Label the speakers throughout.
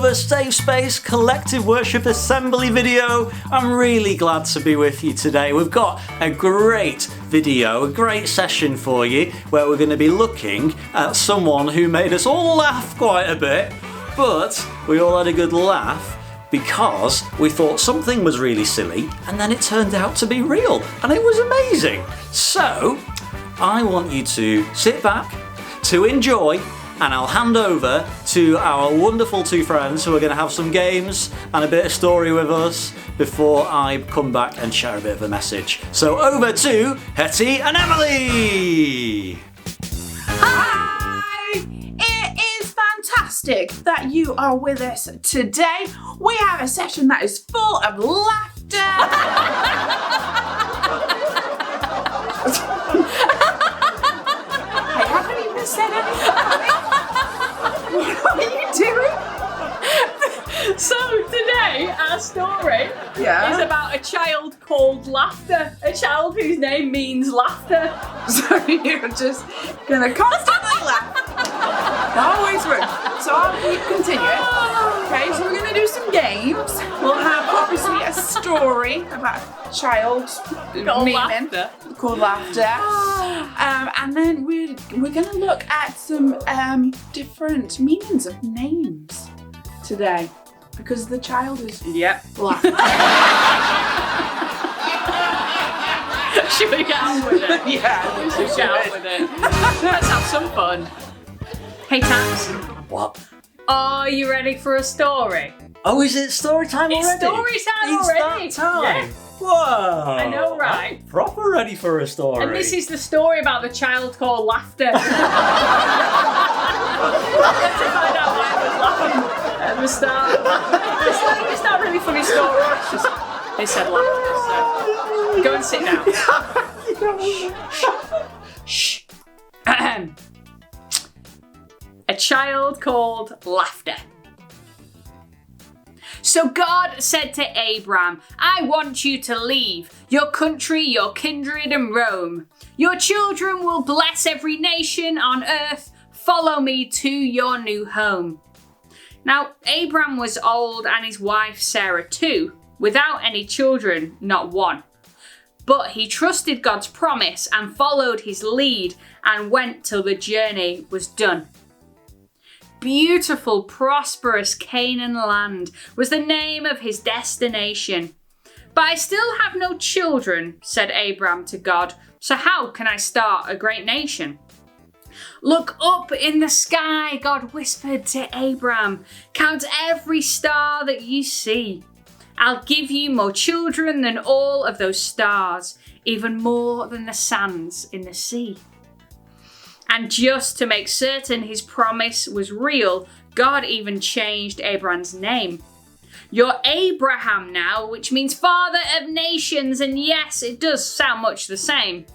Speaker 1: another Safe Space Collective Worship Assembly video. I'm really glad to be with you today. We've got a great video, a great session for you, where we're going to be looking at someone who made us all laugh quite a bit, but we all had a good laugh because we thought something was really silly and then it turned out to be real and it was amazing. So I want you to sit back, to enjoy, and I'll hand over to our wonderful two friends who are going to have some games and a bit of story with us before I come back and share a bit of a message. So over to Hettie and Emily!
Speaker 2: Hi! It is fantastic that you are with us today. We have a session that is full of laughter. I haven't even said anything. What are you doing?
Speaker 3: So today our story is about a child called Laughter. A child whose name means laughter.
Speaker 2: So you're just gonna constantly laugh. Always rude. So I'll keep continuing. Okay, so we're gonna do some games. We'll have obviously a story about a child called Laughter. And then we're gonna look at some different meanings of names today. Because the child is laughing.
Speaker 3: Should we get on with it?
Speaker 2: Yeah,
Speaker 3: we should get on with it. Let's have some fun. Hey Tabz.
Speaker 1: What?
Speaker 3: Are you ready for a story?
Speaker 1: Oh, is it story time already?
Speaker 3: It's story time already.
Speaker 1: It's that time.
Speaker 3: Yeah.
Speaker 1: Whoa!
Speaker 3: I know, right?
Speaker 1: I'm proper ready for a story.
Speaker 3: And this is the story about the child called Laughter. Let's find out why I was laughing at the start. It's not a really funny story. It's just they said laughter. So go and sit down. Shh. A child called Laughter. So God said to Abram, I want you to leave your country, your kindred, and roam. Your children will bless every nation on earth. Follow me to your new home. Now, Abram was old and his wife Sarah too, without any children, not one. But he trusted God's promise and followed his lead and went till the journey was done. Beautiful, prosperous Canaan land was the name of his destination. But I still have no children, said Abram to God, so how can I start a great nation? Look up in the sky, God whispered to Abram. Count every star that you see. I'll give you more children than all of those stars, even more than the sands in the sea. And just to make certain his promise was real, God even changed Abram's name. You're Abraham now, which means father of nations, and yes, it does sound much the same.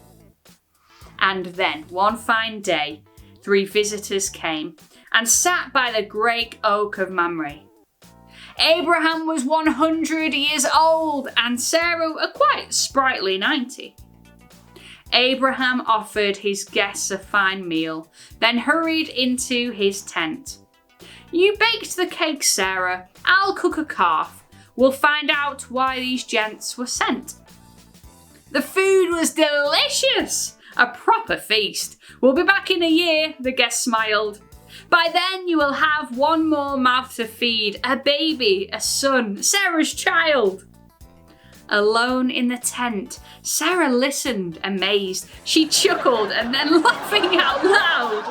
Speaker 3: And then, one fine day, 3 visitors came and sat by the great oak of Mamre. Abraham was 100 years old, and Sarah a quite sprightly 90. Abraham offered his guests a fine meal, then hurried into his tent. You baked the cake, Sarah. I'll cook a calf. We'll find out why these gents were sent. The food was delicious, a proper feast. We'll be back in a year, the guest smiled. By then you will have one more mouth to feed, a baby, a son, Sarah's child. Alone in the tent, Sarah listened, amazed. She chuckled and then laughing out loud.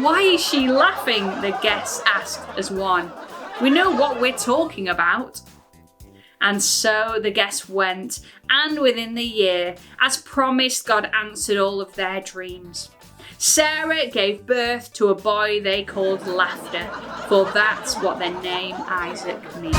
Speaker 3: Why is she laughing? The guests asked as one. We know what we're talking about. And so the guests went, and within the year, as promised, God answered all of their dreams. Sarah gave birth to a boy they called Laughter, for that's what their name Isaac means.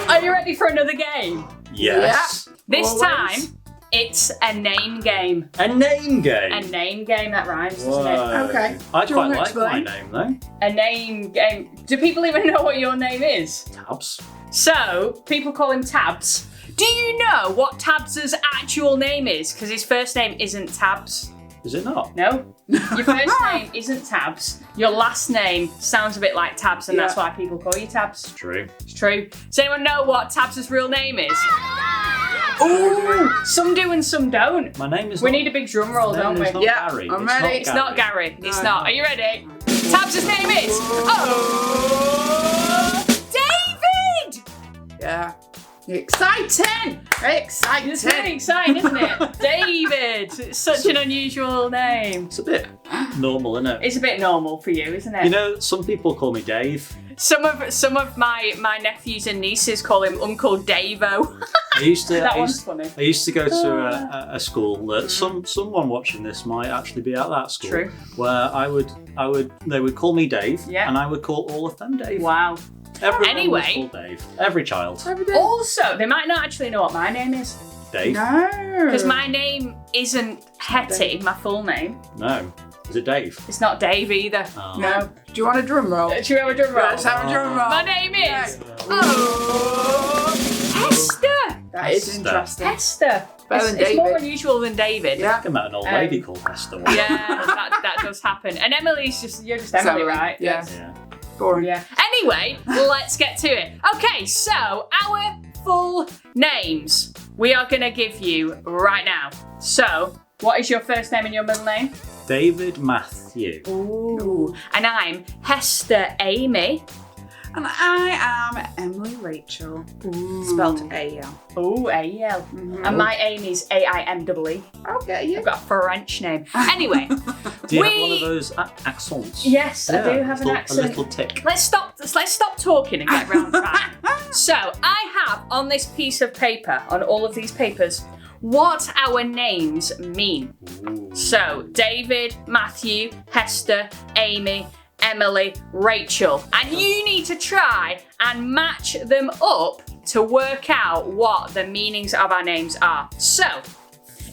Speaker 3: Are you ready for another game?
Speaker 1: Yes.
Speaker 3: Yeah. This time, it's a name game.
Speaker 1: A name game?
Speaker 3: A name game, that rhymes,
Speaker 1: Whoa.
Speaker 3: doesn't it?
Speaker 2: Okay.
Speaker 1: I quite like my name though.
Speaker 3: A name game. Do people even know what your name is?
Speaker 1: Tabz.
Speaker 3: So, people call him Tabz. Do you know what Tabz's actual name is? Because his first name isn't Tabz.
Speaker 1: Is it not?
Speaker 3: No. Your first name isn't Tabz. Your last name sounds a bit like Tabz, and that's why people call you Tabz.
Speaker 1: True.
Speaker 3: It's true. Does anyone know what Tabz's real name is? Oh, some do and some don't.
Speaker 1: My name is.
Speaker 3: We need a big drum roll, don't we?
Speaker 1: Not
Speaker 2: Yeah,
Speaker 1: Gary.
Speaker 2: I'm
Speaker 1: It's
Speaker 2: ready.
Speaker 1: not
Speaker 3: It's not Gary. It's
Speaker 2: No,
Speaker 3: not.
Speaker 2: no.
Speaker 3: Are you ready? Tabz's name is. David!
Speaker 2: Yeah. Exciting! Very exciting.
Speaker 3: It's very exciting, isn't it? David! It's such an unusual name.
Speaker 1: It's a bit normal, isn't it?
Speaker 3: It's a bit normal for you, isn't it?
Speaker 1: You know, some people call me Dave.
Speaker 3: Some of my nephews and nieces call him Uncle Davo.
Speaker 1: I used to.
Speaker 3: That
Speaker 1: I
Speaker 3: one's
Speaker 1: used,
Speaker 3: funny.
Speaker 1: I used to go to a school that someone watching this might actually be at that school.
Speaker 3: True.
Speaker 1: Where they would call me Dave,
Speaker 3: Yeah.
Speaker 1: and I would call all of them Dave.
Speaker 3: Wow.
Speaker 1: Everyone
Speaker 3: Anyway.
Speaker 1: was called Dave. Every child.
Speaker 3: Also, they might not actually know what my name is.
Speaker 1: Dave.
Speaker 2: No.
Speaker 3: Because my name isn't Hettie, my full name.
Speaker 1: No. Is it Dave?
Speaker 3: It's not Dave either.
Speaker 1: Oh.
Speaker 2: No. Do you want a drum roll?
Speaker 3: Should we have a drum roll?
Speaker 2: Let's have a drum roll.
Speaker 3: My name is Hester.
Speaker 2: That is
Speaker 1: Hester.
Speaker 2: interesting.
Speaker 3: Hester.
Speaker 2: Better than
Speaker 3: It's more
Speaker 2: David.
Speaker 3: unusual than David.
Speaker 2: Yeah.
Speaker 1: I met an old lady called Hester.
Speaker 3: Yeah, that does happen. And Emily's you're just Emily, right?
Speaker 2: Yeah.
Speaker 1: Yeah.
Speaker 2: Boring.
Speaker 3: Yeah. Anyway, let's get to it. Okay, so our full names we are going to give you right now. So, what is your first name and your middle name?
Speaker 1: David Matthew.
Speaker 3: Ooh. And I'm Hester Amy.
Speaker 2: And I am Emily Rachel. Spelled A-L.
Speaker 3: Ooh, A-L. And my Amy's A-I-M-E-E.
Speaker 2: Okay, yeah.
Speaker 3: I've got a French name. Anyway,
Speaker 1: Do you have one of those accents?
Speaker 3: yes, I do have an accent.
Speaker 1: A little tick.
Speaker 3: Let's stop talking and get round to that. So, I have on this piece of paper, on all of these papers, what our names mean.
Speaker 1: Ooh.
Speaker 3: So, David, Matthew, Hester, Amy, Emily, Rachel. And you need to try and match them up to work out what the meanings of our names are. So,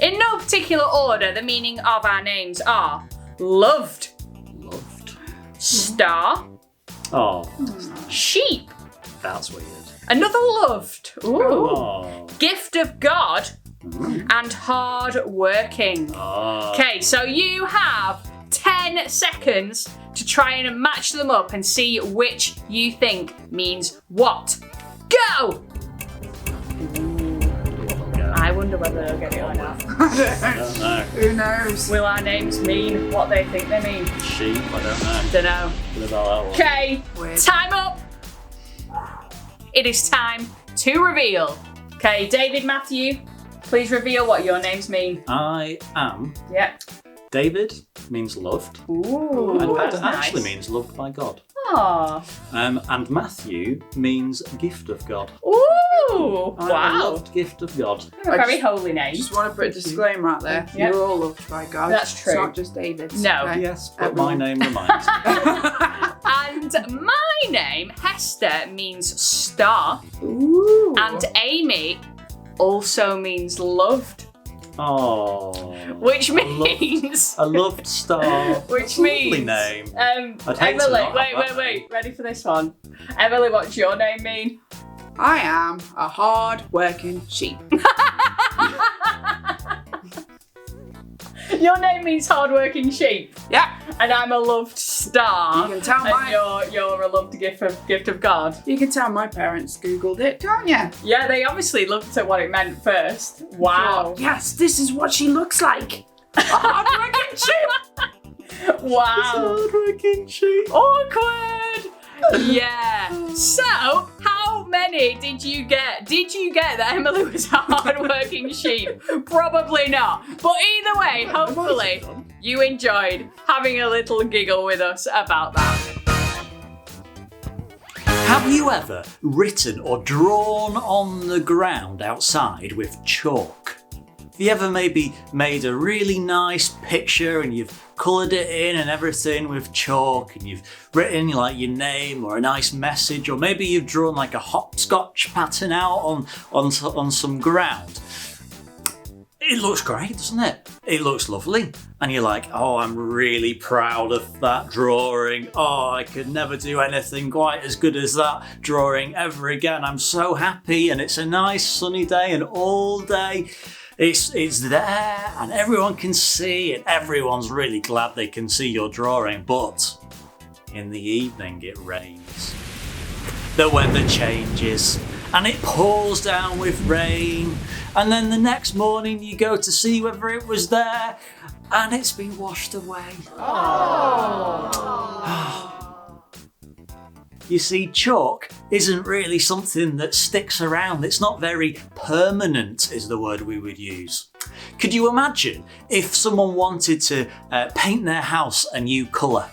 Speaker 3: in no particular order, the meaning of our names are loved,
Speaker 1: Loved.
Speaker 3: star,
Speaker 1: Oh,
Speaker 3: sheep,
Speaker 1: that's weird.
Speaker 3: another loved, ooh,
Speaker 1: Oh.
Speaker 3: gift of God, and hard working.
Speaker 1: Oh.
Speaker 3: Okay, so you have 10 seconds to try and match them up and see which you think means what. Go! I wonder whether they'll get it or not.
Speaker 1: I don't know.
Speaker 2: Who knows?
Speaker 3: Will our names mean what they think they mean?
Speaker 1: Sheep, I don't know.
Speaker 3: Don't know.
Speaker 1: What about that one?
Speaker 3: Okay,
Speaker 2: Weird.
Speaker 3: time up. It is time to reveal. Okay, David Matthew, please reveal what your names mean.
Speaker 1: I am
Speaker 3: Yep.
Speaker 1: David means loved.
Speaker 3: Ooh,
Speaker 1: And
Speaker 3: that's
Speaker 1: that actually
Speaker 3: nice.
Speaker 1: means loved by God.
Speaker 3: Aw.
Speaker 1: And Matthew means gift of God.
Speaker 3: Ooh,
Speaker 1: I'm a
Speaker 3: wow.
Speaker 1: loved gift of God.
Speaker 3: A very holy name.
Speaker 2: Just want to put a disclaimer out there.
Speaker 3: Yeah.
Speaker 2: You're all loved by God.
Speaker 3: That's
Speaker 2: It's
Speaker 3: true.
Speaker 2: not just David's.
Speaker 3: No.
Speaker 2: Okay?
Speaker 1: Yes, but my name reminds me.
Speaker 3: And my name, Hester, means star.
Speaker 2: Ooh.
Speaker 3: And Amy also means loved.
Speaker 1: Oh.
Speaker 3: Which
Speaker 1: A loved-
Speaker 3: means...
Speaker 1: A loved star.
Speaker 3: Which
Speaker 1: Lovely
Speaker 3: means...
Speaker 1: name. I'd hate to
Speaker 3: Emily,
Speaker 1: not have that
Speaker 3: wait. Ready for this one? Emily, what's your name mean?
Speaker 2: I am a hard-working sheep.
Speaker 3: Your name means hard-working sheep.
Speaker 2: Yep.
Speaker 3: And I'm a loved star.
Speaker 2: You can tell
Speaker 3: and you're a loved gift of God.
Speaker 2: You can tell my parents Googled it, can't you?
Speaker 3: Yeah, they obviously looked at what it meant first. Wow.
Speaker 2: Yes, this is what she looks like. A hard-working sheep.
Speaker 3: Wow.
Speaker 1: Hard-working sheep.
Speaker 3: Awkward. Yeah. So, how many did you get? Did you get that Emily was a hard-working sheep? Probably not. But either way, hopefully you enjoyed having a little giggle with us about that.
Speaker 1: Have you ever written or drawn on the ground outside with chalk? Have you ever maybe made a really nice picture and you've coloured it in and everything with chalk and you've written like your name or a nice message, or maybe you've drawn like a hopscotch pattern out on some ground? It looks great, doesn't it? It looks lovely. And you're like, oh, I'm really proud of that drawing. Oh, I could never do anything quite as good as that drawing ever again. I'm so happy, and it's a nice sunny day and all day. It's there and everyone can see and everyone's really glad they can see your drawing, but in the evening it rains. The weather changes and it pours down with rain, and then the next morning you go to see whether it was there and it's been washed away. You see, chalk isn't really something that sticks around. It's not very permanent, is the word we would use. Could you imagine if someone wanted to paint their house a new colour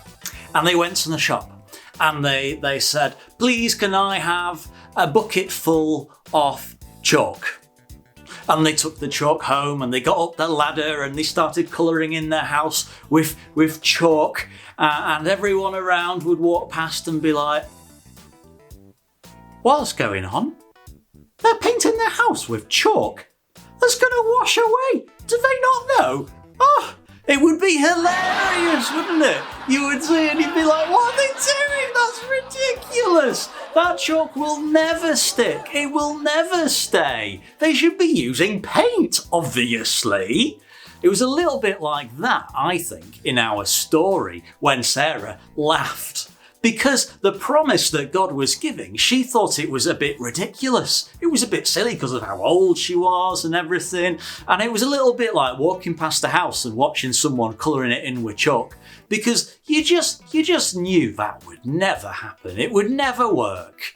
Speaker 1: and they went to the shop and they said, please can I have a bucket full of chalk? And they took the chalk home and they got up the ladder and they started colouring in their house with chalk, and everyone around would walk past and be like, what's going on? They're painting their house with chalk. That's going to wash away. Do they not know? Oh, it would be hilarious, wouldn't it? You would see and you'd be like, what are they doing? That's ridiculous. That chalk will never stick. It will never stay. They should be using paint, obviously. It was a little bit like that, I think, in our story when Sarah laughed. Because the promise that God was giving, she thought it was a bit ridiculous. It was a bit silly because of how old she was and everything. And it was a little bit like walking past a house and watching someone colouring it in with chalk. Because you just knew that would never happen. It would never work.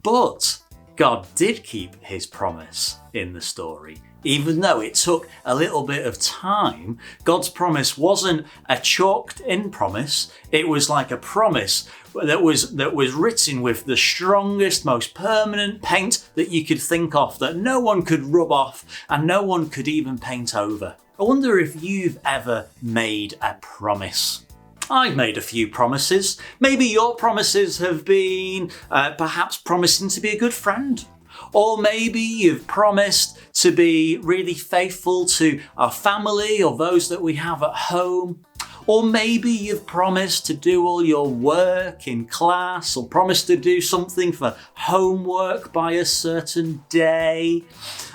Speaker 1: But God did keep his promise in the story. Even though it took a little bit of time, God's promise wasn't a chalked in promise. It was like a promise that was written with the strongest, most permanent paint that you could think of, that no one could rub off and no one could even paint over. I wonder if you've ever made a promise. I've made a few promises. Maybe your promises have been perhaps promising to be a good friend. Or maybe you've promised to be really faithful to our family or those that we have at home. Or maybe you've promised to do all your work in class, or promised to do something for homework by a certain day.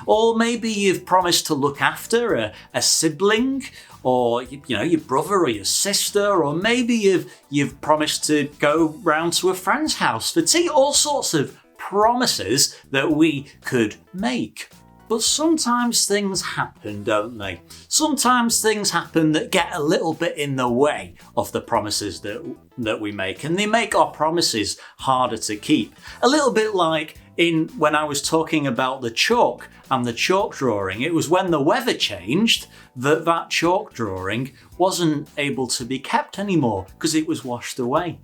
Speaker 1: Or maybe you've promised to look after a sibling, or your brother or your sister. Or maybe you've promised to go round to a friend's house for tea. All sorts of promises that we could make. But sometimes things happen, don't they? Sometimes things happen that get a little bit in the way of the promises that we make, and they make our promises harder to keep. A little bit like when I was talking about the chalk and the chalk drawing. It was when the weather changed that chalk drawing wasn't able to be kept anymore because it was washed away.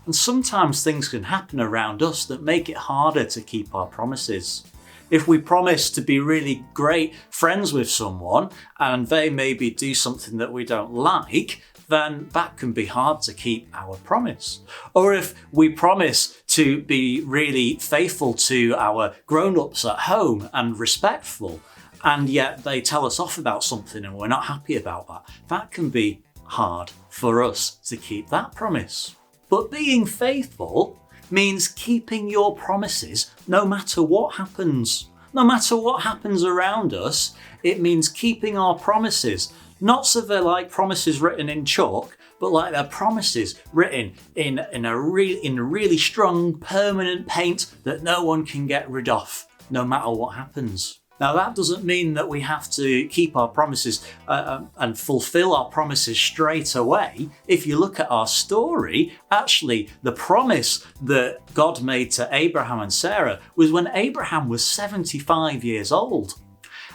Speaker 1: And sometimes things can happen around us that make it harder to keep our promises. If we promise to be really great friends with someone and they maybe do something that we don't like, then that can be hard to keep our promise. Or if we promise to be really faithful to our grown-ups at home and respectful, and yet they tell us off about something and we're not happy about that, that can be hard for us to keep that promise. But being faithful means keeping your promises no matter what happens. No matter what happens around us, it means keeping our promises. Not so they're like promises written in chalk, but like they're promises written in really strong, permanent paint that no one can get rid of, no matter what happens. Now, that doesn't mean that we have to keep our promises and fulfill our promises straight away. If you look at our story, actually, the promise that God made to Abraham and Sarah was when Abraham was 75 years old.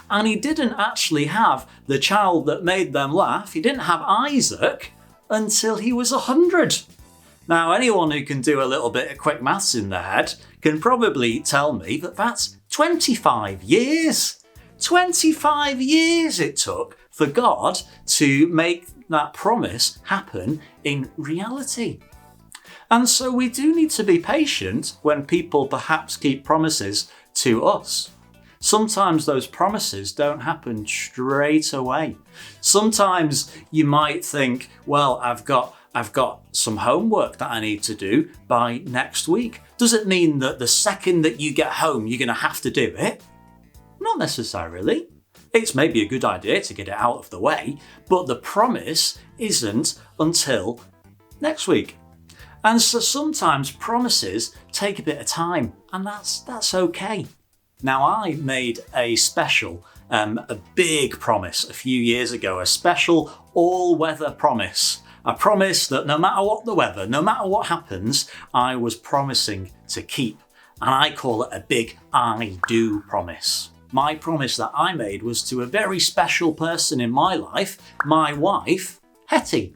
Speaker 1: And he didn't actually have the child that made them laugh. He didn't have Isaac until he was 100. Now, anyone who can do a little bit of quick maths in their head can probably tell me that that's 25 years. 25 years it took for God to make that promise happen in reality. And so we do need to be patient when people perhaps keep promises to us. Sometimes those promises don't happen straight away. Sometimes you might think, well, I've got some homework that I need to do by next week. Does it mean that the second that you get home, you're going to have to do it? Not necessarily. It's maybe a good idea to get it out of the way, but the promise isn't until next week. And so sometimes promises take a bit of time, and that's okay. Now, I made a special, a big promise a few years ago, a special all-weather promise. A promise that no matter what the weather, no matter what happens, I was promising to keep. And I call it a big I do promise. My promise that I made was to a very special person in my life, my wife, Hettie.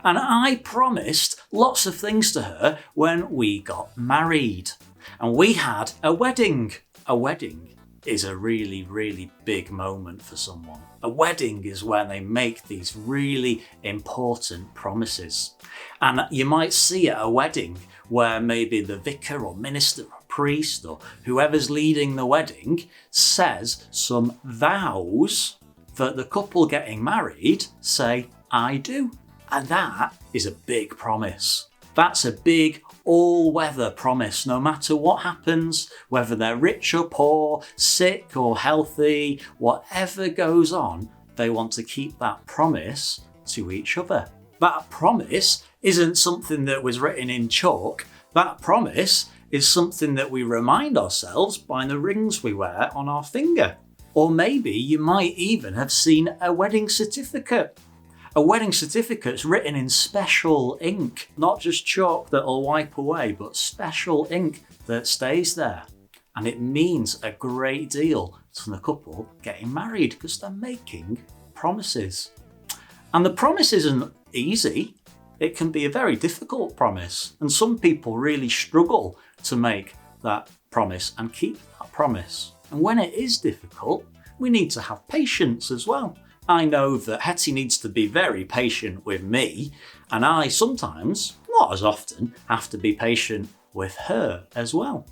Speaker 1: And I promised lots of things to her when we got married. And we had a wedding. A wedding is a really, really big moment for someone. A wedding is when they make these really important promises. And you might see at a wedding where maybe the vicar or minister or priest or whoever's leading the wedding says some vows that the couple getting married say, I do. And that is a big promise. That's a big all-weather promise. No matter what happens, whether they're rich or poor, sick or healthy, whatever goes on, they want to keep that promise to each other. That promise isn't something that was written in chalk. That promise is something that we remind ourselves by the rings we wear on our finger. Or maybe you might even have seen a wedding certificate. A wedding certificate's written in special ink, not just chalk that'll wipe away, but special ink that stays there. And it means a great deal to the couple getting married because they're making promises. And the promise isn't easy. It can be a very difficult promise. And some people really struggle to make that promise and keep that promise. And when it is difficult, we need to have patience as well. I know that Hettie needs to be very patient with me, and I sometimes, not as often, have to be patient with her as well.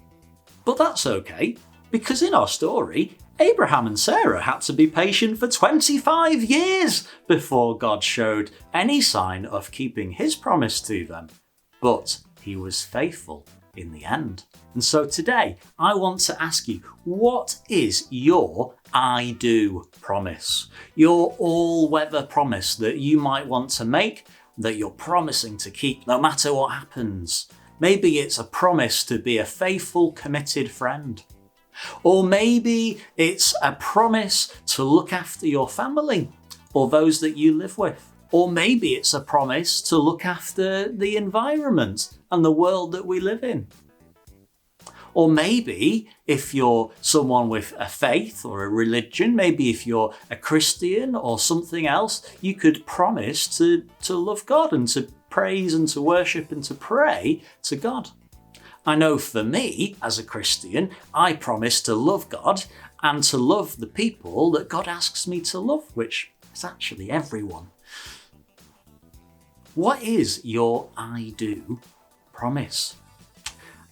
Speaker 1: But that's okay, because in our story, Abraham and Sarah had to be patient for 25 years before God showed any sign of keeping his promise to them. But he was faithful in the end. And so today, I want to ask you, what is your I do promise? Your all-weather promise that you might want to make, that you're promising to keep no matter what happens. Maybe it's a promise to be a faithful, committed friend. Or maybe it's a promise to look after your family or those that you live with. Or maybe it's a promise to look after the environment and the world that we live in. Or maybe if you're someone with a faith or a religion, maybe if you're a Christian or something else, you could promise to love God and to praise and to worship and to pray to God. I know for me, as a Christian, I promise to love God and to love the people that God asks me to love, which is actually everyone. What is your I do promise?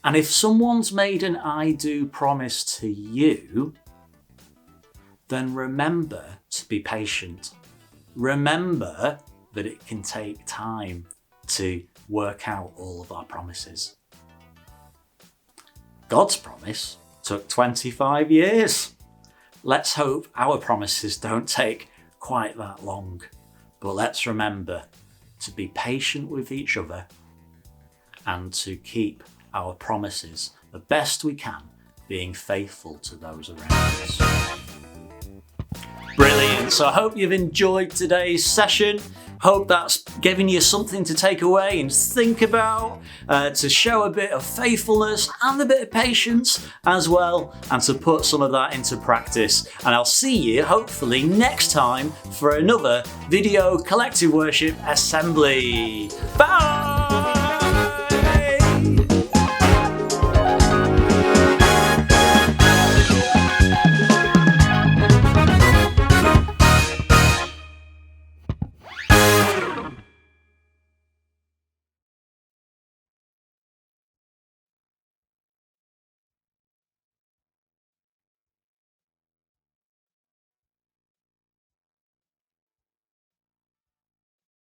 Speaker 1: And if someone's made an I do promise to you, then remember to be patient. Remember that it can take time to work out all of our promises. God's promise took 25 years. Let's hope our promises don't take quite that long. But let's remember to be patient with each other and to keep our promises the best we can, being faithful to those around us. Brilliant. So I hope you've enjoyed today's session. Hope that's given you something to take away and think about, to show a bit of faithfulness and a bit of patience as well, and to put some of that into practice. And I'll see you hopefully next time for another video collective worship assembly. Bye!